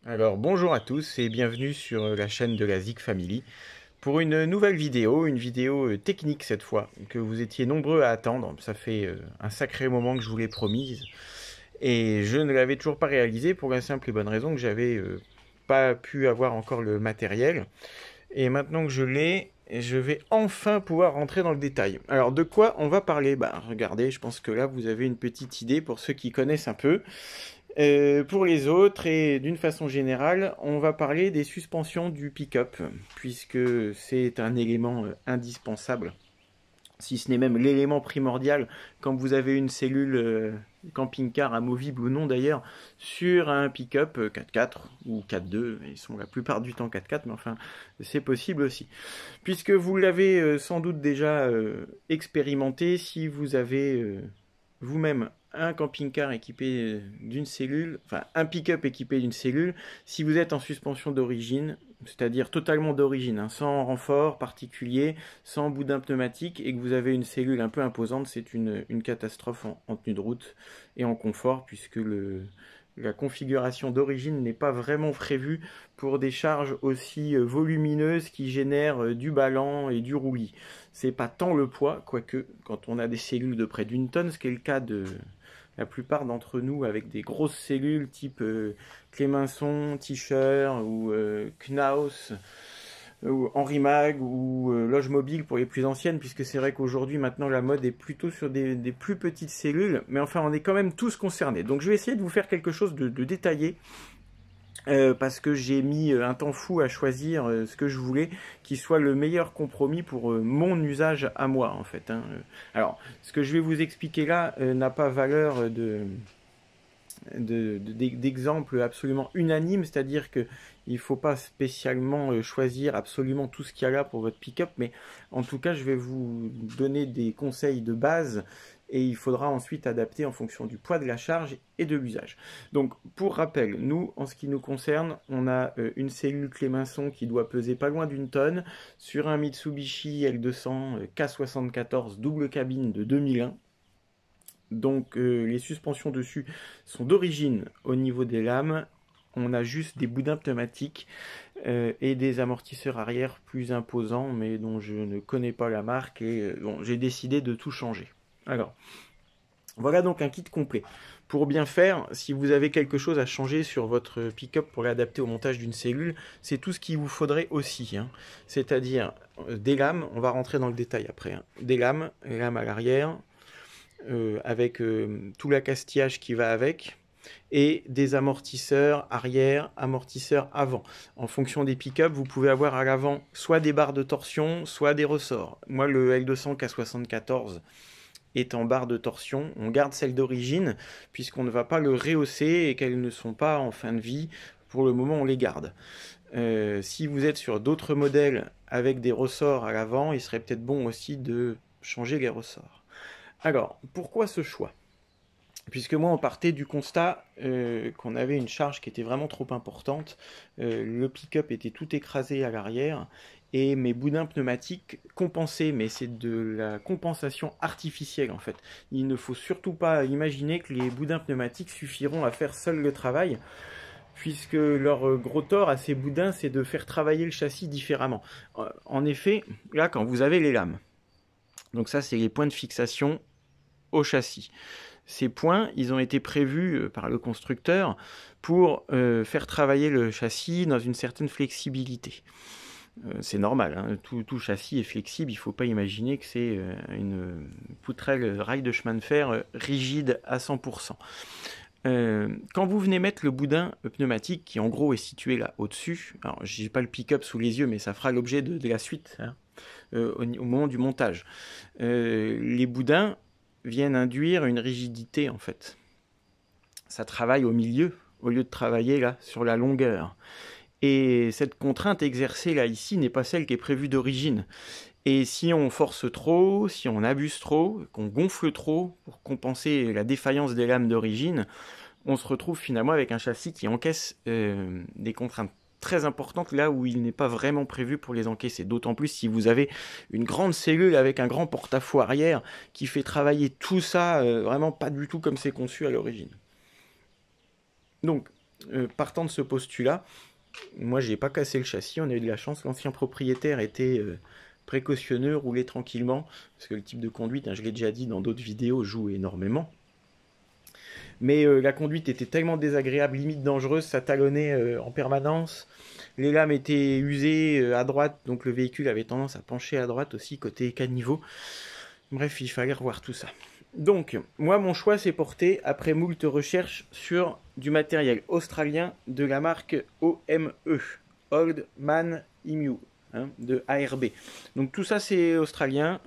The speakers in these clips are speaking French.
Alors bonjour à tous et bienvenue sur la chaîne de la Zik Family pour une nouvelle vidéo, technique cette fois, que vous étiez nombreux à attendre. Ça fait un sacré moment que je vous l'ai promise et je ne l'avais toujours pas réalisé pour la simple et bonne raison que j'avais pas pu avoir encore le matériel. Et maintenant que je l'ai, je vais enfin pouvoir rentrer dans le détail. Alors de quoi on va parler? Bah regardez, je pense que là vous avez une petite idée pour ceux qui connaissent un peu. Pour les autres, et d'une façon générale, on va parler des suspensions du pick-up, puisque c'est un élément indispensable, si ce n'est même l'élément primordial, quand vous avez une cellule camping-car amovible ou non d'ailleurs, sur un pick-up 4x4 ou 4x2, ils sont la plupart du temps 4x4, mais enfin, c'est possible aussi. Puisque vous l'avez sans doute déjà expérimenté, si vous avez vous-même un camping-car équipé d'une cellule, enfin un pick-up équipé d'une cellule, si vous êtes en suspension d'origine, c'est-à-dire totalement d'origine, hein, sans renfort particulier, sans boudin pneumatique, et que vous avez une cellule un peu imposante, c'est une catastrophe en tenue de route et en confort, puisque la configuration d'origine n'est pas vraiment prévue pour des charges aussi volumineuses qui génèrent du ballant et du roulis. C'est pas tant le poids, quoique quand on a des cellules de près d'une tonne, ce qui est le cas de la plupart d'entre nous avec des grosses cellules type Clémenceau, Tischer ou Knaus ou Henri Mag ou Loge Mobile pour les plus anciennes, puisque c'est vrai qu'aujourd'hui maintenant la mode est plutôt sur des plus petites cellules, mais enfin on est quand même tous concernés. Donc je vais essayer de vous faire quelque chose de détaillé, parce que j'ai mis un temps fou à choisir ce que je voulais qui soit le meilleur compromis pour mon usage à moi en fait, hein. Alors ce que je vais vous expliquer là n'a pas valeur d'exemple absolument unanime, c'est-à-dire que il ne faut pas spécialement choisir absolument tout ce qu'il y a là pour votre pick-up, mais en tout cas je vais vous donner des conseils de base et il faudra ensuite adapter en fonction du poids de la charge et de l'usage. Donc pour rappel, nous en ce qui nous concerne, on a une cellule Clémenceau qui doit peser pas loin d'une tonne sur un Mitsubishi L200 K74 double cabine de 2001. Donc les suspensions dessus sont d'origine au niveau des lames. On a juste des boudins pneumatiques et des amortisseurs arrière plus imposants, mais dont je ne connais pas la marque et bon, j'ai décidé de tout changer. Alors, voilà donc un kit complet. Pour bien faire, si vous avez quelque chose à changer sur votre pick-up pour l'adapter au montage d'une cellule, c'est tout ce qu'il vous faudrait aussi, hein. C'est-à-dire des lames, on va rentrer dans le détail après, hein. Des lames, les lames à l'arrière, avec tout l'accastillage qui va avec, et des amortisseurs arrière, amortisseurs avant. En fonction des pick-up, vous pouvez avoir à l'avant soit des barres de torsion, soit des ressorts. Moi, le L200 K74 est en barre de torsion. On garde celle d'origine, puisqu'on ne va pas le rehausser et qu'elles ne sont pas en fin de vie. Pour le moment, on les garde. Si vous êtes sur d'autres modèles avec des ressorts à l'avant, il serait peut-être bon aussi de changer les ressorts. Alors, pourquoi ce choix? Puisque moi, on partait du constat qu'on avait une charge qui était vraiment trop importante. Le pick-up était tout écrasé à l'arrière et mes boudins pneumatiques compensaient, mais c'est de la compensation artificielle en fait. Il ne faut surtout pas imaginer que les boudins pneumatiques suffiront à faire seul le travail, puisque leur gros tort à ces boudins, c'est de faire travailler le châssis différemment. En effet, là, quand vous avez les lames, donc ça, c'est les points de fixation au châssis. Ces points, ils ont été prévus par le constructeur pour faire travailler le châssis dans une certaine flexibilité. C'est normal, hein, tout châssis est flexible, il ne faut pas imaginer que c'est une poutrelle rail de chemin de fer rigide à 100%. Quand vous venez mettre le boudin pneumatique, qui en gros est situé là au-dessus, alors j'ai pas le pick-up sous les yeux, mais ça fera l'objet de la suite, hein, au moment du montage. Les boudins viennent induire une rigidité en fait. Ça travaille au milieu au lieu de travailler là sur la longueur. Et cette contrainte exercée là ici n'est pas celle qui est prévue d'origine. Et si on force trop, si on abuse trop, qu'on gonfle trop pour compenser la défaillance des lames d'origine, on se retrouve finalement avec un châssis qui encaisse des contraintes très importantes là où il n'est pas vraiment prévu pour les encaisser. D'autant plus si vous avez une grande cellule avec un grand porte-à-faux arrière qui fait travailler tout ça vraiment pas du tout comme c'est conçu à l'origine. Donc, partant de ce postulat, moi j'ai pas cassé le châssis, on a eu de la chance, l'ancien propriétaire était précautionneux, roulait tranquillement, parce que le type de conduite, hein, je l'ai déjà dit dans d'autres vidéos, joue énormément. Mais la conduite était tellement désagréable, limite dangereuse, ça talonnait en permanence. Les lames étaient usées à droite, donc le véhicule avait tendance à pencher à droite aussi, côté caniveau. Bref, il fallait revoir tout ça. Donc, moi, mon choix s'est porté, après moult recherches, sur du matériel australien de la marque OME, Old Man Emu, hein, de ARB. Donc tout ça, c'est australien.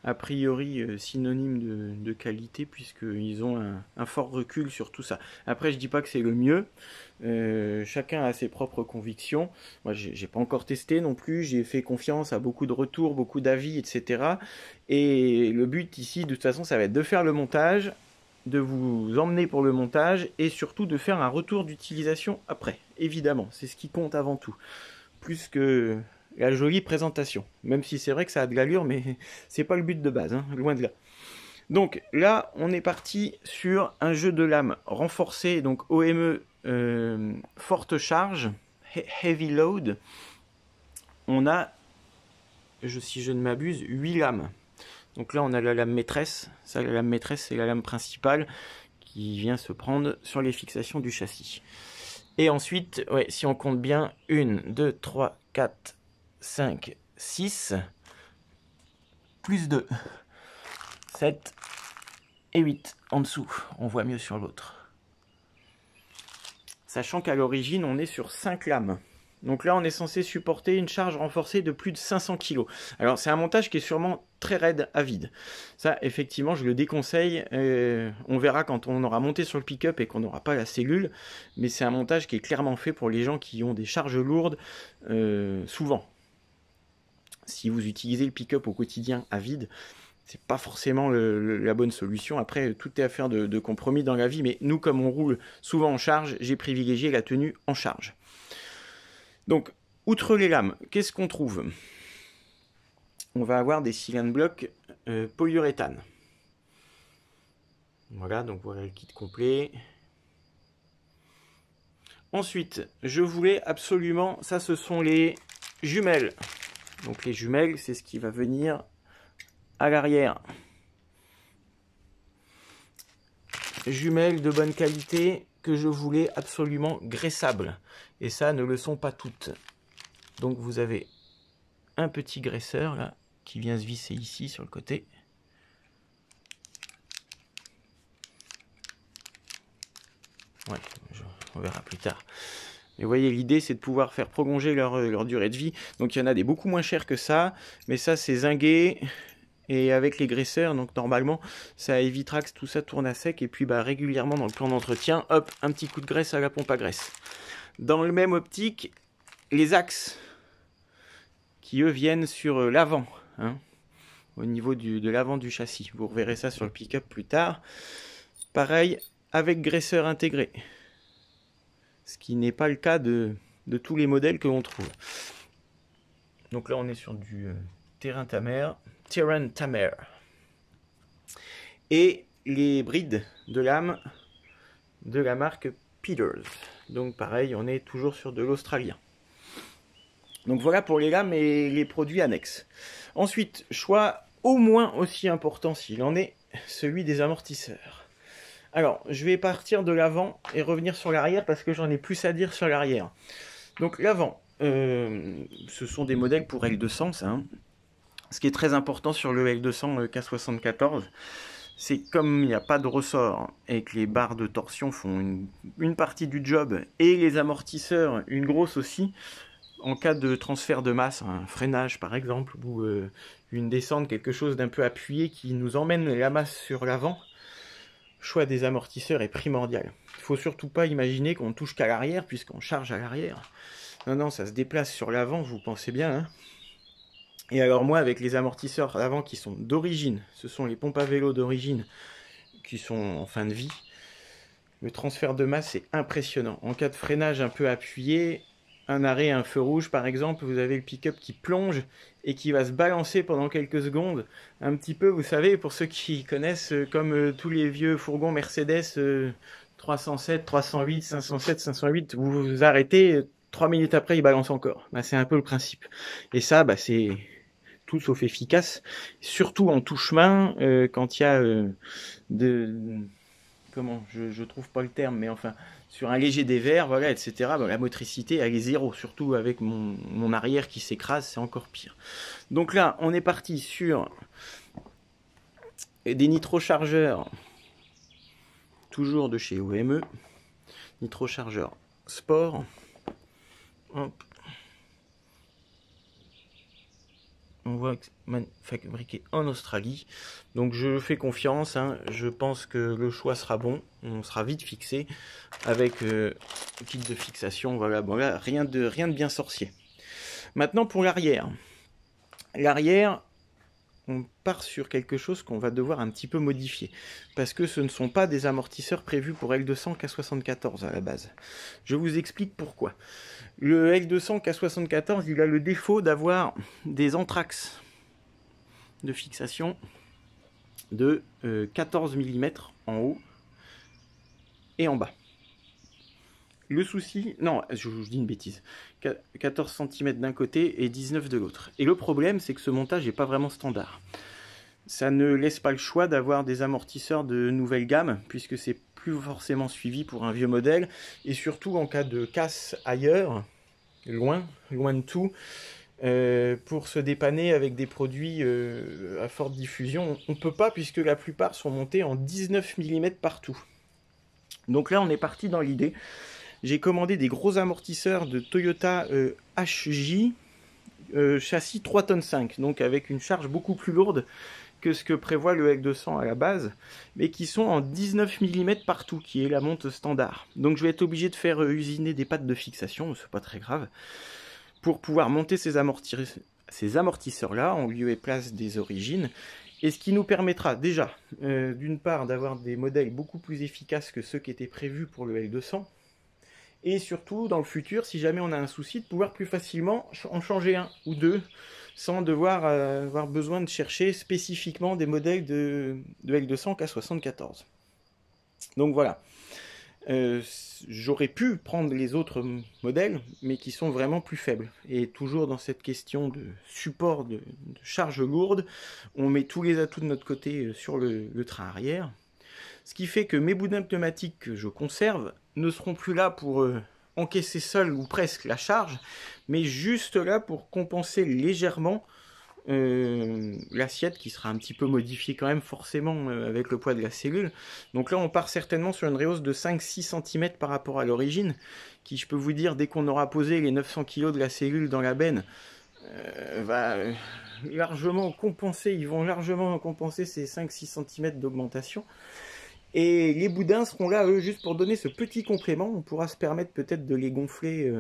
A priori synonyme de qualité, puisqu'ils ont un fort recul sur tout ça. Après, je dis pas que c'est le mieux. Chacun a ses propres convictions. Moi, j'ai pas encore testé non plus. J'ai fait confiance à beaucoup de retours, beaucoup d'avis, etc. Et le but ici, de toute façon, ça va être de faire le montage, de vous emmener pour le montage, et surtout de faire un retour d'utilisation après. Évidemment, c'est ce qui compte avant tout. Plus que la jolie présentation. Même si c'est vrai que ça a de l'allure, mais c'est pas le but de base, hein, loin de là. Donc là, on est parti sur un jeu de lames renforcé, donc OME forte charge, heavy load. On a, si je ne m'abuse, 8 lames. Donc là, on a la lame maîtresse. Ça, la lame maîtresse, c'est la lame principale qui vient se prendre sur les fixations du châssis. Et ensuite, ouais, si on compte bien, 1, 2, 3, 4, 5, 6, plus 2, 7 et 8 en dessous. On voit mieux sur l'autre. Sachant qu'à l'origine, on est sur 5 lames. Donc là, on est censé supporter une charge renforcée de plus de 500 kg. Alors, c'est un montage qui est sûrement très raide à vide. Ça, effectivement, je le déconseille. On verra quand on aura monté sur le pick-up et qu'on n'aura pas la cellule. Mais c'est un montage qui est clairement fait pour les gens qui ont des charges lourdes, souvent. Si vous utilisez le pick-up au quotidien à vide, c'est pas forcément la bonne solution. Après, tout est affaire de compromis dans la vie. Mais nous, comme on roule souvent en charge, j'ai privilégié la tenue en charge. Donc, outre les lames, qu'est-ce qu'on trouve? On va avoir des cylindres blocs polyuréthane. Voilà, donc voilà le kit complet. Ensuite, je voulais absolument, ça ce sont les jumelles. Donc les jumelles, c'est ce qui va venir à l'arrière. Jumelles de bonne qualité que je voulais absolument graissables. Et ça, ne le sont pas toutes. Donc vous avez un petit graisseur là qui vient se visser ici sur le côté. Ouais, on verra plus tard. Mais vous voyez, l'idée c'est de pouvoir faire prolonger leur durée de vie. Donc il y en a des beaucoup moins chers que ça. Mais ça c'est zingué. Et avec les graisseurs, donc normalement, ça évitera que tout ça tourne à sec. Et puis bah, régulièrement dans le plan d'entretien, hop, un petit coup de graisse à la pompe à graisse. Dans le même optique, les axes qui eux viennent sur l'avant, hein, au niveau de l'avant du châssis. Vous reverrez ça sur le pick-up plus tard. Pareil, avec graisseur intégré. Ce qui n'est pas le cas de tous les modèles que l'on trouve. Donc là, on est sur du Terrain Tamer. Et les brides de lame de la marque Peters. Donc pareil, on est toujours sur de l'australien. Donc voilà pour les lames et les produits annexes. Ensuite, choix au moins aussi important s'il en est, celui des amortisseurs. Alors, je vais partir de l'avant et revenir sur l'arrière parce que j'en ai plus à dire sur l'arrière. Donc l'avant, ce sont des modèles pour L200, ça, hein. Ce qui est très important sur le L200 K74, c'est comme il n'y a pas de ressort et que les barres de torsion font une partie du job et les amortisseurs une grosse aussi, en cas de transfert de masse, un freinage par exemple, ou une descente, quelque chose d'un peu appuyé qui nous emmène la masse sur l'avant, le choix des amortisseurs est primordial. Il ne faut surtout pas imaginer qu'on touche qu'à l'arrière puisqu'on charge à l'arrière. Non, non, ça se déplace sur l'avant, vous pensez bien, hein. Et alors moi, avec les amortisseurs avant qui sont d'origine, ce sont les pompes à vélo d'origine qui sont en fin de vie, le transfert de masse est impressionnant. En cas de freinage un peu appuyé, un arrêt, un feu rouge par exemple, vous avez le pick-up qui plonge et qui va se balancer pendant quelques secondes. Un petit peu, vous savez, pour ceux qui connaissent, comme tous les vieux fourgons Mercedes 307, 308, 507, 508, vous vous arrêtez, 3 minutes après, il balance encore. Bah, c'est un peu le principe. Et ça, bah, c'est tout sauf efficace, surtout en touche-main, quand il y a comment, je trouve pas le terme, mais enfin, sur un léger dévers, voilà, etc., bah, la motricité, elle est zéro, surtout avec mon arrière qui s'écrase, c'est encore pire. Donc là, on est parti sur des nitrochargeurs, toujours de chez OME, nitrochargeur sport. Hop. On voit que c'est fabriqué en Australie. Donc je fais confiance, hein. Je pense que le choix sera bon. On sera vite fixé avec le kit de fixation. Voilà, bon là, rien de bien sorcier. Maintenant pour l'arrière. L'arrière, on part sur quelque chose qu'on va devoir un petit peu modifier. Parce que ce ne sont pas des amortisseurs prévus pour L200 K74 à la base. Je vous explique pourquoi. Le L200 K74, il a le défaut d'avoir des anthrax de fixation de 14 mm en haut et en bas. Le souci, non, je dis une bêtise, 14 cm d'un côté et 19 de l'autre. Et le problème, c'est que ce montage n'est pas vraiment standard. Ça ne laisse pas le choix d'avoir des amortisseurs de nouvelle gamme, puisque c'est plus forcément suivi pour un vieux modèle, et surtout en cas de casse ailleurs, loin de tout, pour se dépanner avec des produits à forte diffusion, on ne peut pas, puisque la plupart sont montés en 19 mm partout. Donc là, on est parti dans l'idée. J'ai commandé des gros amortisseurs de Toyota HJ, châssis 3,5 tonnes, donc avec une charge beaucoup plus lourde que ce que prévoit le L200 à la base, mais qui sont en 19 mm partout, qui est la monte standard. Donc je vais être obligé de faire usiner des pattes de fixation, c'est pas très grave, pour pouvoir monter ces amortisseurs-là en lieu et place des origines, et ce qui nous permettra déjà, d'une part, d'avoir des modèles beaucoup plus efficaces que ceux qui étaient prévus pour le L200, et surtout, dans le futur, si jamais on a un souci, de pouvoir plus facilement en changer un ou deux, sans devoir avoir besoin de chercher spécifiquement des modèles de L200 K74. Donc voilà. J'aurais pu prendre les autres modèles, mais qui sont vraiment plus faibles. Et toujours dans cette question de support de charge lourde, on met tous les atouts de notre côté sur le train arrière. Ce qui fait que mes boudins pneumatiques que je conserve ne seront plus là pour encaisser seul ou presque la charge, mais juste là pour compenser légèrement l'assiette qui sera un petit peu modifiée quand même forcément avec le poids de la cellule. Donc là on part certainement sur une rehausse de 5-6 cm par rapport à l'origine, qui je peux vous dire dès qu'on aura posé les 900 kg de la cellule dans la benne, va largement compenser, ils vont largement compenser ces 5-6 cm d'augmentation. Et les boudins seront là, eux, juste pour donner ce petit complément. On pourra se permettre peut-être de les gonfler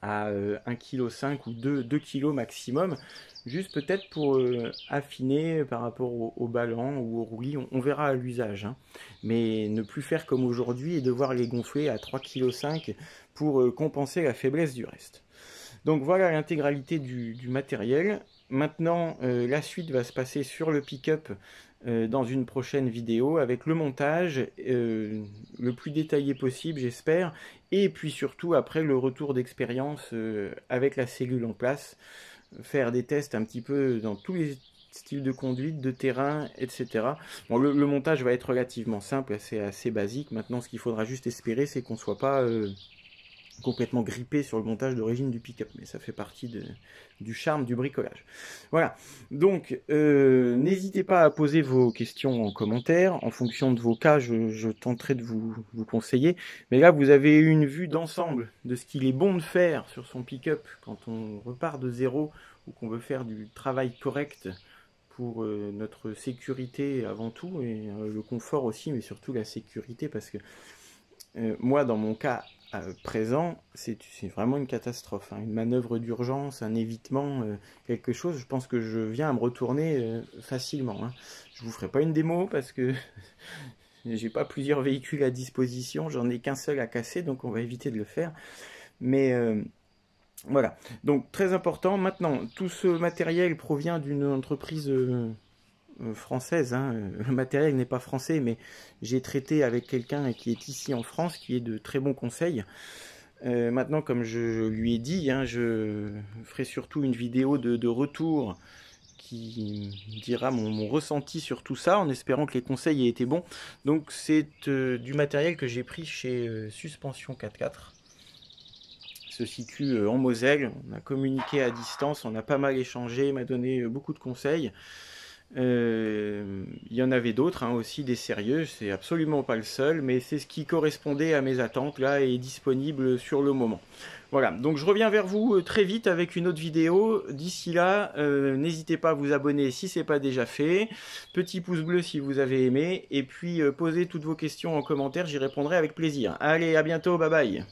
à 1,5 kg ou 2 kg maximum, juste peut-être pour affiner par rapport au ballon ou au roulis. On verra à l'usage, hein. Mais ne plus faire comme aujourd'hui et devoir les gonfler à 3,5 kg pour compenser la faiblesse du reste. Donc voilà l'intégralité du matériel. Maintenant, la suite va se passer sur le pick-up dans une prochaine vidéo avec le montage le plus détaillé possible, j'espère, et puis surtout après le retour d'expérience avec la cellule en place, faire des tests un petit peu dans tous les styles de conduite, de terrain, etc. Bon, le montage va être relativement simple, c'est assez basique. Maintenant, ce qu'il faudra juste espérer, c'est qu'on ne soit pas complètement grippé sur le montage d'origine du pick-up, mais ça fait partie du charme du bricolage. Voilà, donc n'hésitez pas à poser vos questions en commentaire, en fonction de vos cas, je tenterai de vous conseiller, mais là vous avez une vue d'ensemble de ce qu'il est bon de faire sur son pick-up quand on repart de zéro, ou qu'on veut faire du travail correct pour notre sécurité avant tout, et le confort aussi, mais surtout la sécurité, parce que moi dans mon cas présent, c'est vraiment une catastrophe, hein. Une manœuvre d'urgence, un évitement, quelque chose, je pense que je viens à me retourner facilement, hein. Je vous ferai pas une démo parce que j'ai pas plusieurs véhicules à disposition, j'en ai qu'un seul à casser, donc on va éviter de le faire. Mais voilà, donc très important. Maintenant, tout ce matériel provient d'une entreprise française, hein. Le matériel n'est pas français, mais j'ai traité avec quelqu'un qui est ici en France, qui est de très bons conseils. Maintenant, comme je lui ai dit, hein, je ferai surtout une vidéo de retour qui dira mon ressenti sur tout ça, en espérant que les conseils aient été bons. Donc c'est du matériel que j'ai pris chez Suspension 4x4. Se situe en Moselle. On a communiqué à distance, on a pas mal échangé, il m'a donné beaucoup de conseils. Il y en avait d'autres hein, aussi, des sérieux, c'est absolument pas le seul, mais c'est ce qui correspondait à mes attentes là et est disponible sur le moment. Voilà, donc je reviens vers vous très vite avec une autre vidéo. D'ici là, n'hésitez pas à vous abonner si ce n'est pas déjà fait. Petit pouce bleu si vous avez aimé. Et puis posez toutes vos questions en commentaire, j'y répondrai avec plaisir. Allez, à bientôt, bye bye.